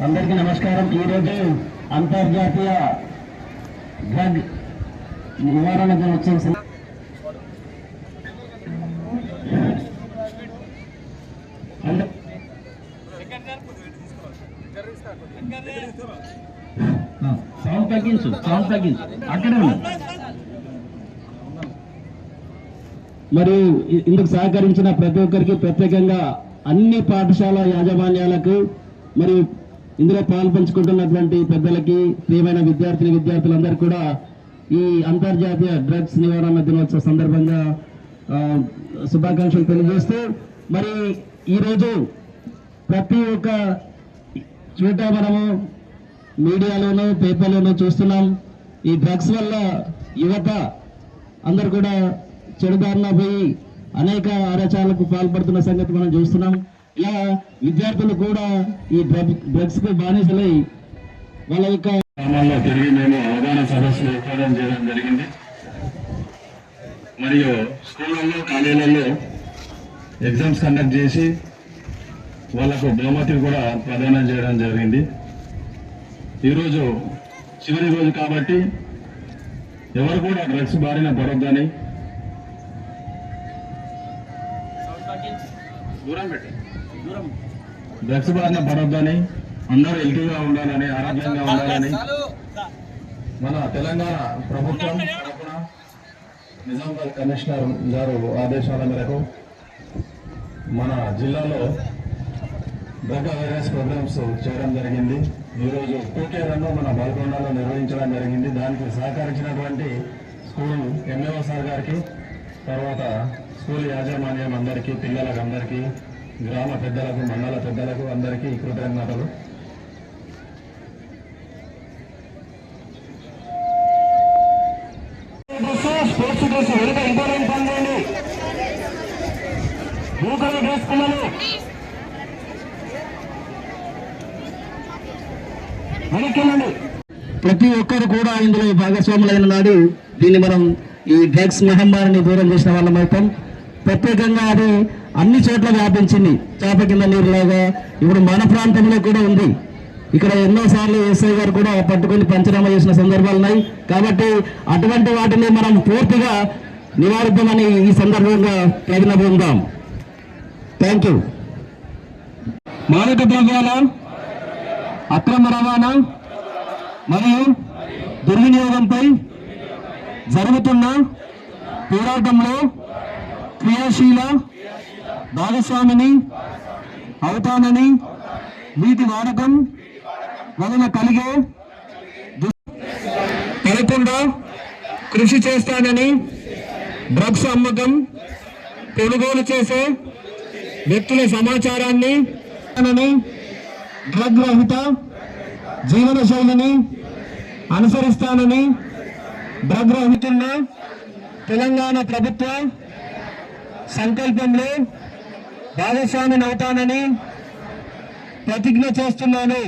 అందరికీ నమస్కారం. ఈరోజు అంతర్జాతీయ డ్రగ్ నివారణ దినోత్సవం సౌండ్ తగ్గించు అక్కడే మరియు ఇందుకు సహకరించిన ప్రతి ఒక్కరికి ప్రత్యేకంగా అన్ని పాఠశాల యాజమాన్యాలకు మరియు ఇందులో పాల్పంచుకుంటున్నటువంటి పెద్దలకి ప్రియమైన విద్యార్థులందరూ కూడా ఈ అంతర్జాతీయ డ్రగ్స్ నివారణ దినోత్సవ సందర్భంగా శుభాకాంక్షలు తెలియజేస్తూ మరి ఈరోజు ప్రతి ఒక్క చోట మనము మీడియాలోనూ పేపర్లోనూ చూస్తున్నాం. ఈ డ్రగ్స్ వల్ల యువత అందరు కూడా చెడుదారిన పోయి అనేక అరాచకాలకు పాల్పడుతున్న సంగతి మనం చూస్తున్నాం. ఇలా విద్యార్థులు కూడా ఈ డ్రగ్స్ కు బానిసలై వాళ్ళ యొక్క గ్రామాల్లో తిరిగి మేము అవగాహన సదస్సులు ఏర్పాటు చేయడం జరిగింది. మరియు స్కూళ్ళల్లో కాలేజీలలో ఎగ్జామ్స్ కండక్ట్ చేసి వాళ్లకు బహుమతులు కూడా ప్రదానం చేయడం జరిగింది. ఈరోజు చివరి రోజు కాబట్టి ఎవరు కూడా డ్రగ్స్ బారిన పడొద్దని డ్రగ్స్ బారిన పడొద్దని అందరూ హెల్తీగా ఉండాలని ఆరోగ్యంగా ఉండాలని మన తెలంగాణ ప్రభుత్వం తరఫున నిజామాబాద్ కమిషనర్ గారు ఆదేశాల మేరకు మన జిల్లాలో డ్రగ్ అవేర్నెస్ ప్రోగ్రామ్స్ చేయడం జరిగింది. ఈరోజు 2K రన్ మన బాల్కొండలో నిర్వహించడం జరిగింది. దానికి సహకరించినటువంటి స్కూల్ ఎంఏఓ సార్ గారికి, తర్వాత స్కూల్ యాజమాన్యం అందరికీ, పిల్లలకు అందరికీ, గ్రామ పెద్దలకు, మండల పెద్దలకు అందరికీ కృతజ్ఞతలు. స్పోర్ట్స్ డ్రెస్ వెనుక ఇంపార్టెంట్ పనులు బ్లూ కలర్ డ్రెస్ పిల్లలు ప్రతి ఒక్కరు కూడా ఇందులో భాగస్వాములైన నాడు దీన్ని మనం ఈ డ్రగ్స్ మహమ్మారిని దూరం చేసిన వాళ్ళం అవుతాం. ప్రత్యేకంగా అది అన్ని చోట్ల వ్యాపించింది. చేప కింద నీరులాగా ఇప్పుడు మన ప్రాంతంలో కూడా ఉంది. ఇక్కడ ఎన్నోసార్లు ఎస్ఐ గారు కూడా పట్టుకొని పంచనామా చేసిన సందర్భాలు ఉన్నాయి. కాబట్టి అటువంటి వాటిని మనం పూర్తిగా నివారిద్దామని ఈ సందర్భంగా ప్రతిజ్ఞ పొందాం. Thank you. మాదక ద్రవ్యాల అక్రమ రవాణా మరియు దుర్వినియోగంపై జరుగుతున్న పోరాటంలో క్రియాశీల భాగస్వామిని అవుతానని, వీటి వాడకం వలన కలిగే పడకుండా కృషి చేస్తానని, డ్రగ్స్ అమ్మకం, కొనుగోలు చేసే వ్యక్తుల సమాచారాన్ని డ్రగ్ రహిత జీవన శైలిని అనుసరిస్తానని, డ్రగ్ రహితున్న తెలంగాణ ప్రభుత్వ సంకల్పంలో భాగస్వామిని అవుతానని ప్రతిజ్ఞ చేస్తున్నాను.